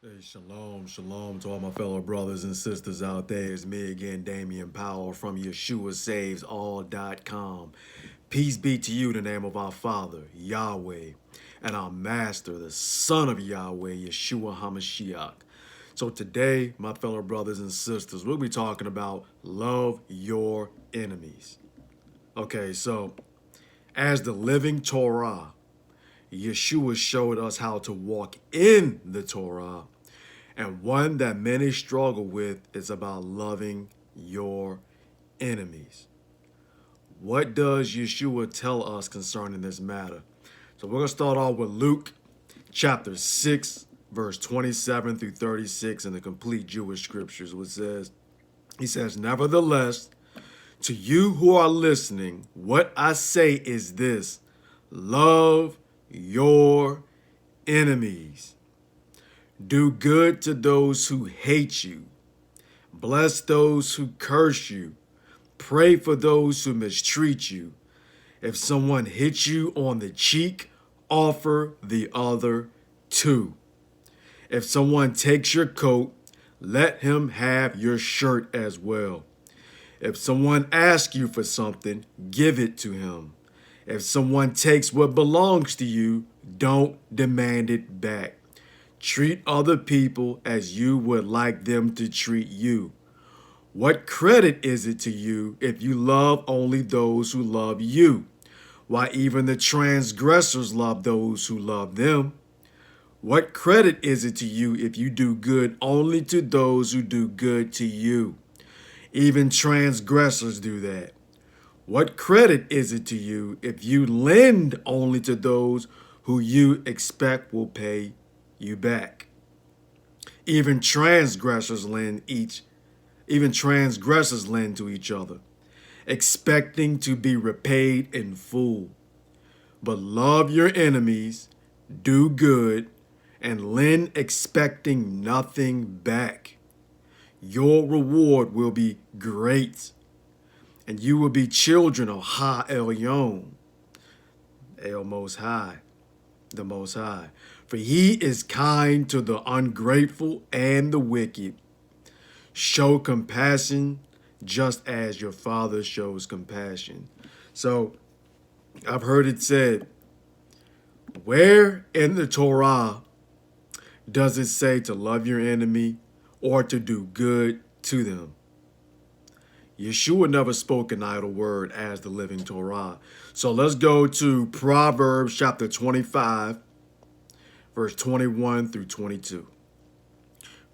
Hey, shalom to all my fellow brothers and sisters out there. It's me again, Damian Powell from YeshuaSavesAll.com. Peace be to you in the name of our Father, Yahweh, and our Master, the Son of Yahweh, Yeshua HaMashiach. So today, my fellow brothers and sisters, we'll be talking about love your enemies. Okay, so as the living Torah, Yeshua showed us how to walk in the Torah, and one that many struggle with is about loving your enemies. What does Yeshua tell us concerning this matter? So we're going to start off with Luke chapter 6, verse 27 through 36 in the complete Jewish scriptures, which says, he says, "Nevertheless, to you who are listening, what I say is this: love your enemies. Do good to those who hate you. Bless those who curse you. Pray for those who mistreat you. If someone hits you on the cheek, offer the other too. If someone takes your coat, let him have your shirt as well. If someone asks you for something, give it to him. If someone takes what belongs to you, don't demand it back. Treat other people as you would like them to treat you. What credit is it to you if you love only those who love you? Why, even the transgressors love those who love them. What credit is it to you if you do good only to those who do good to you? Even transgressors do that. What credit is it to you if you lend only to those who you expect will pay you back? Even transgressors lend to each other, expecting to be repaid in full. But love your enemies, do good, and lend expecting nothing back. Your reward will be great, and you will be children of Ha Elyon, El Most High, the Most High. For he is kind to the ungrateful and the wicked. Show compassion just as your Father shows compassion." So I've heard it said, where in the Torah does it say to love your enemy or to do good to them? Yeshua never spoke an idle word as the living Torah. So let's go to Proverbs chapter 25, verse 21 through 22.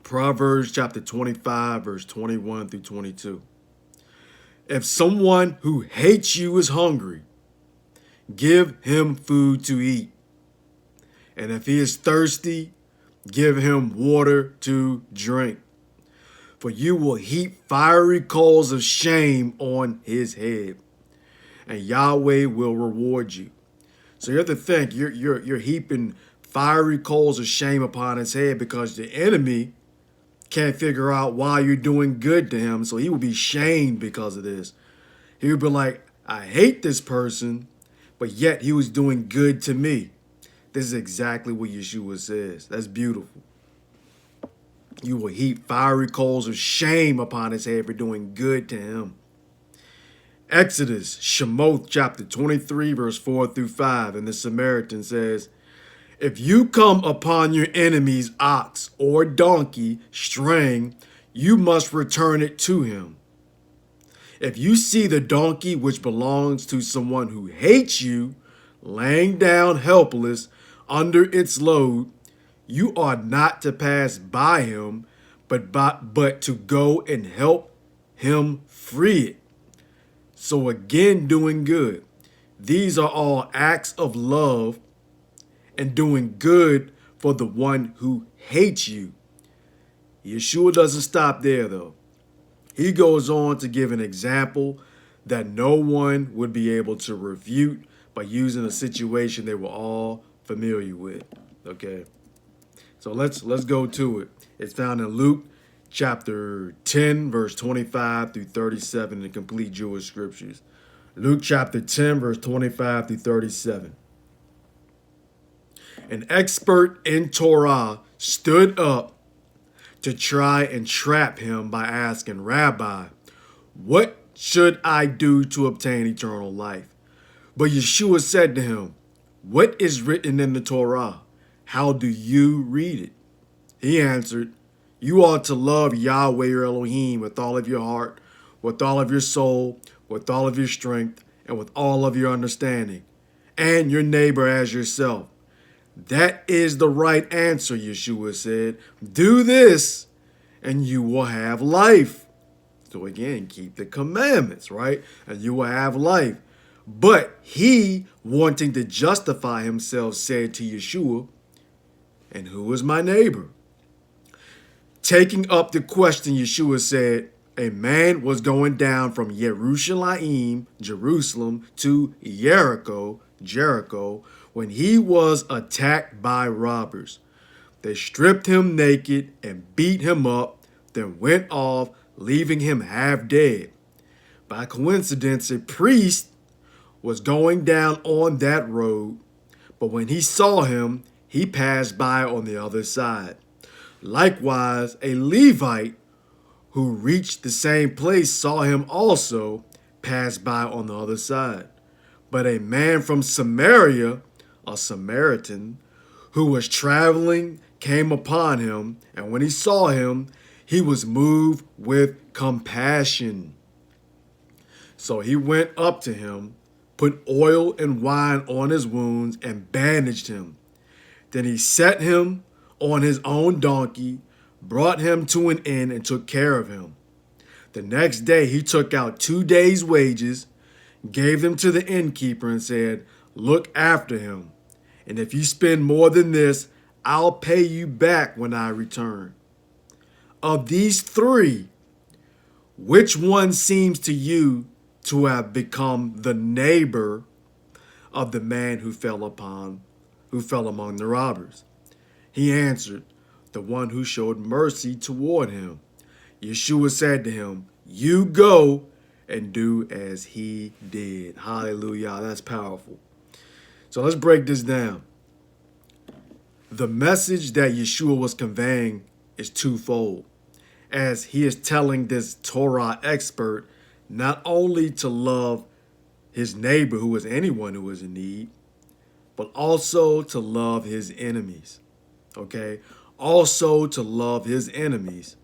Proverbs chapter 25, verse 21 through 22. If someone who hates you is hungry, give him food to eat. And if he is thirsty, give him water to drink. For you will heap fiery coals of shame on his head, and Yahweh will reward you. So you have to think, you're heaping fiery coals of shame upon his head because the enemy can't figure out why you're doing good to him. So he will be shamed because of this. He would be like, I hate this person, but yet he was doing good to me. This is exactly what Yeshua says. That's beautiful. You will heap fiery coals of shame upon his head for doing good to him. Exodus, Shemoth, chapter 23, verse 4 through 5, and the Samaritan says, if you come upon your enemy's ox or donkey straying, you must return it to him. If you see the donkey which belongs to someone who hates you, laying down helpless under its load, you are not to pass by him, but to go and help him free it. So again, doing good. These are all acts of love and doing good for the one who hates you. Yeshua doesn't stop there, though. He goes on to give an example that no one would be able to refute by using a situation they were all familiar with. Okay, so let's go to it. It's found in Luke chapter 10, verse 25 through 37 in the complete Jewish scriptures. Luke chapter 10, verse 25 through 37. An expert in Torah stood up to try and trap him by asking, Rabbi, what should I do to obtain eternal life? But Yeshua said to him, what is written in the Torah? How do you read it? He answered, you ought to love Yahweh your Elohim with all of your heart, with all of your soul, with all of your strength, and with all of your understanding, and your neighbor as yourself. That is the right answer, Yeshua said. Do this, and you will have life. So again, keep the commandments, right? And you will have life. But he, wanting to justify himself, said to Yeshua, and who is my neighbor? Taking up the question, Yeshua said, a man was going down from Jerusalem, to Jericho, when he was attacked by robbers. They stripped him naked and beat him up, then went off, leaving him half dead. By coincidence, a priest was going down on that road, but when he saw him, he passed by on the other side. Likewise, a Levite who reached the same place saw him also, passed by on the other side. But a man from Samaria, a Samaritan, who was traveling, came upon him, and when he saw him, he was moved with compassion. So he went up to him, put oil and wine on his wounds, and bandaged him. Then he set him on his own donkey, brought him to an inn, and took care of him. The next day he took out 2 days' wages, gave them to the innkeeper, and said, look after him, and if you spend more than this, I'll pay you back when I return. Of these three, which one seems to you to have become the neighbor of the man who fell among the robbers? He answered, the one who showed mercy toward him. Yeshua said to him, you go and do as he did. Hallelujah. That's powerful. So let's break this down. The message that Yeshua was conveying is twofold, as he is telling this Torah expert not only to love his neighbor, who is anyone who is in need, but also to love his enemies. Okay? Also to love his enemies,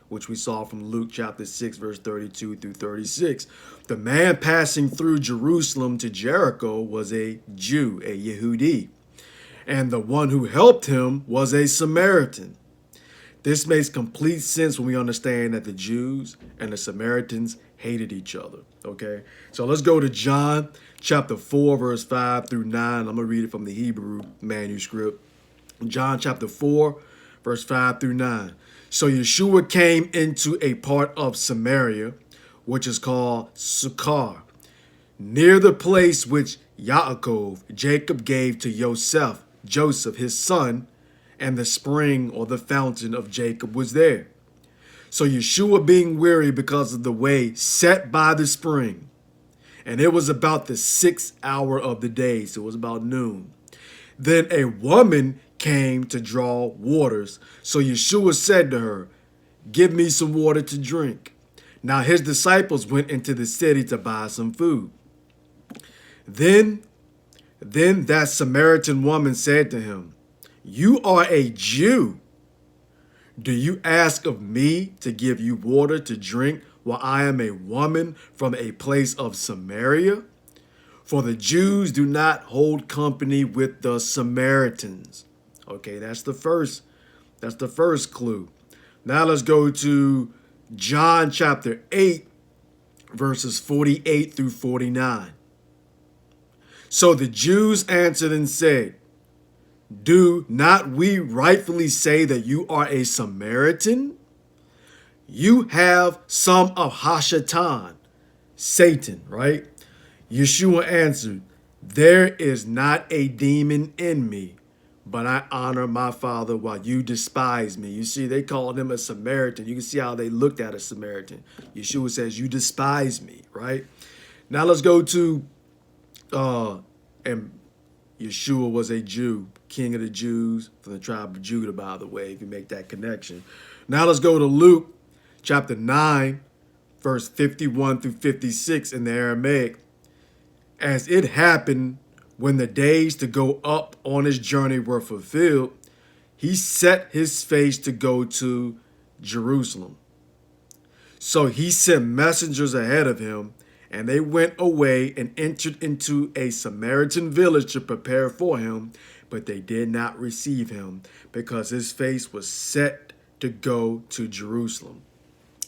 which we saw from Luke chapter 6, verse 32 through 36. The man passing through Jerusalem to Jericho was a Jew, a Yehudi, and the one who helped him was a Samaritan. This makes complete sense when we understand that the Jews and the Samaritans hated each other, okay? So let's go to John chapter 4, verse 5 through 9. I'm going to read it from the Hebrew manuscript. John chapter 4, verse 5 through 9. So Yeshua came into a part of Samaria, which is called Sychar, near the place which Jacob gave to Joseph, his son, and the spring or the fountain of Jacob was there. So Yeshua, being weary because of the way, sat by the spring, and it was about the 6th hour of the day, so it was about noon. Then a woman came to draw waters. So Yeshua said to her, give me some water to drink. Now his disciples went into the city to buy some food. Then that Samaritan woman said to him, you are a Jew. Do you ask of me to give you water to drink while I am a woman from a place of Samaria? For the Jews do not hold company with the Samaritans. Okay, that's the first clue. Now let's go to John chapter 8, verses 48 through 49. So the Jews answered and said, do not we rightfully say that you are a Samaritan? You have some of Hashatan, Satan, right? Yeshua answered, there is not a demon in me, but I honor my Father while you despise me. You see, they called him a Samaritan. You can see how they looked at a Samaritan. Yeshua says, you despise me, right? Now let's go to, and Yeshua was a Jew. King of the Jews, from the tribe of Judah, by the way, if you make that connection. Now let's go to Luke chapter 9, verse 51 through 56 in the Aramaic. As it happened, when the days to go up on his journey were fulfilled, he set his face to go to Jerusalem. So he sent messengers ahead of him, and they went away and entered into a Samaritan village to prepare for him, but they did not receive him, because his face was set to go to Jerusalem.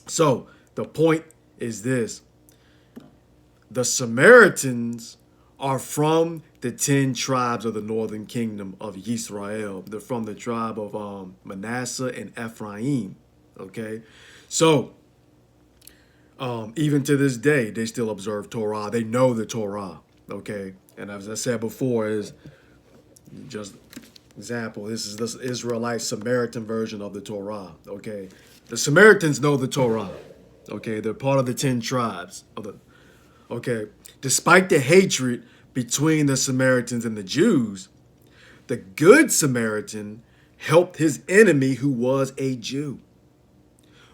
So the point is this: the Samaritans are from the 10 tribes of the northern kingdom of Israel. They're from the tribe of Manasseh and Ephraim. Okay, so even to this day, they still observe Torah. They know the Torah. Okay, and as I said before, is just example. This is the Israelite Samaritan version of the Torah. Okay, the Samaritans know the Torah. Okay, they're part of the 10 tribes of the. Okay, despite the hatred between the Samaritans and the Jews, the good Samaritan helped his enemy who was a Jew.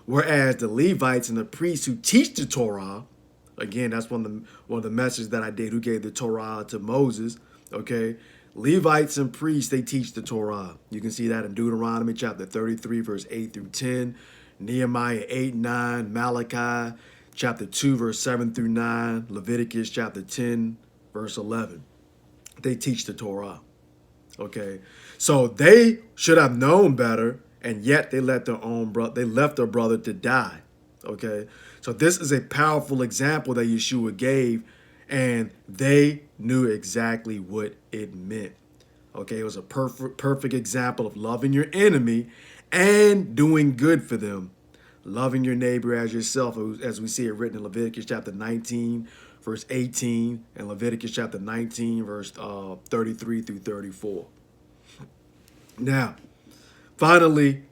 Whereas the Levites and the priests who teach the Torah, again, that's one of the messages that I did, who gave the Torah to Moses, okay? Levites and priests, they teach the Torah. You can see that in Deuteronomy chapter 33, verse 8 through 10, Nehemiah 8, 9, Malachi chapter 2, verse 7 through 9, Leviticus chapter 10, verse 11. They teach the Torah, okay? So they should have known better, and yet they let they left their brother to die, okay? So this is a powerful example that Yeshua gave, and they knew exactly what it meant, okay? It was a perfect example of loving your enemy and doing good for them. Loving your neighbor as yourself, as we see it written in Leviticus chapter 19, verse 18, and Leviticus chapter 19, verse 33 through 34. Now, finally,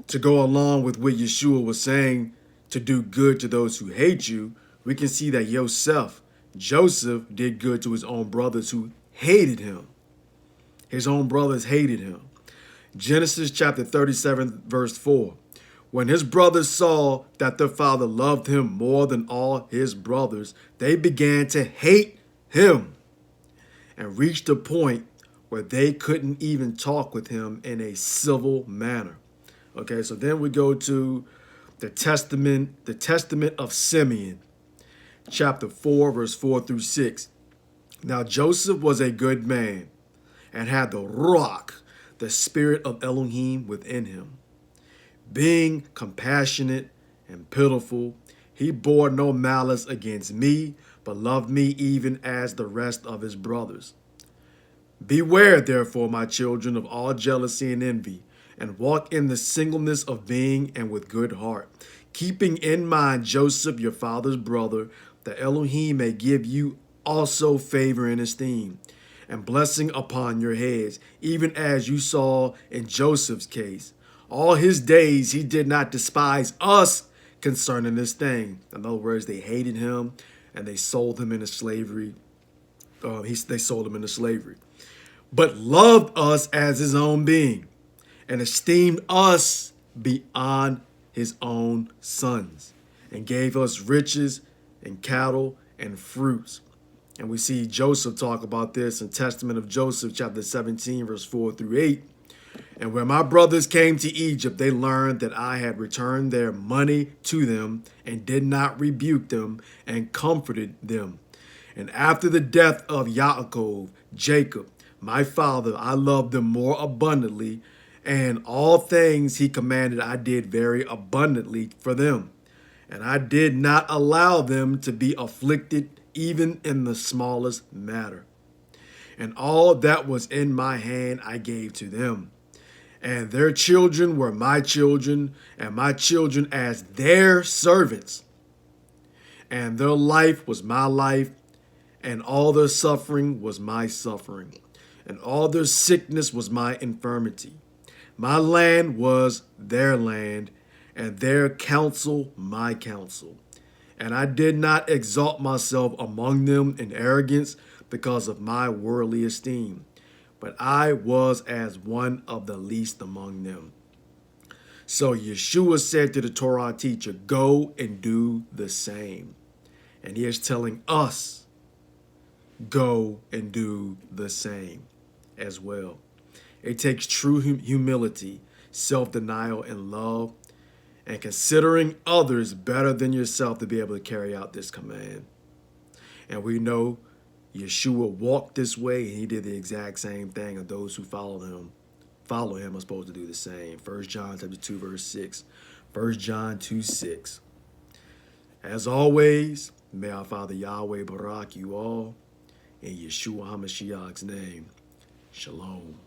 to go along with what Yeshua was saying, to do good to those who hate you, we can see that Joseph did good to his own brothers who hated him. His own brothers hated him. Genesis chapter 37, verse 4. When his brothers saw that their father loved him more than all his brothers, they began to hate him and reached a point where they couldn't even talk with him in a civil manner. Okay, so then we go to the Testament of Simeon, chapter 4, verse 4 through 6. Now Joseph was a good man and had the Ruach, the spirit of Elohim, within him. Being compassionate and pitiful, he bore no malice against me, but loved me even as the rest of his brothers. Beware, therefore, my children, of all jealousy and envy, and walk in the singleness of being and with good heart, keeping in mind Joseph, your father's brother, that Elohim may give you also favor and esteem, and blessing upon your heads, even as you saw in Joseph's case. All his days he did not despise us concerning this thing. In other words, they hated him and they sold him into slavery. They sold him into slavery. But loved us as his own being and esteemed us beyond his own sons and gave us riches and cattle and fruits. And we see Joseph talk about this in Testament of Joseph, chapter 17, verse 4 through 8. And when my brothers came to Egypt, they learned that I had returned their money to them and did not rebuke them and comforted them. And after the death of Jacob, my father, I loved them more abundantly, and all things he commanded I did very abundantly for them. And I did not allow them to be afflicted even in the smallest matter. And all that was in my hand I gave to them. And their children were my children, and my children as their servants. And their life was my life, and all their suffering was my suffering, and all their sickness was my infirmity. My land was their land, and their counsel my counsel. And I did not exalt myself among them in arrogance because of my worldly esteem. but I was as one of the least among them. So Yeshua said to the Torah teacher, go and do the same. And he is telling us, go and do the same as well. It takes true humility, self-denial, and love, and considering others better than yourself to be able to carry out this command. And we know Yeshua walked this way, and he did the exact same thing, and those who follow him are supposed to do the same. 1 John chapter 2, verse 6. 1 John 2:6. As always, may our Father Yahweh barak you all in Yeshua HaMashiach's name. Shalom.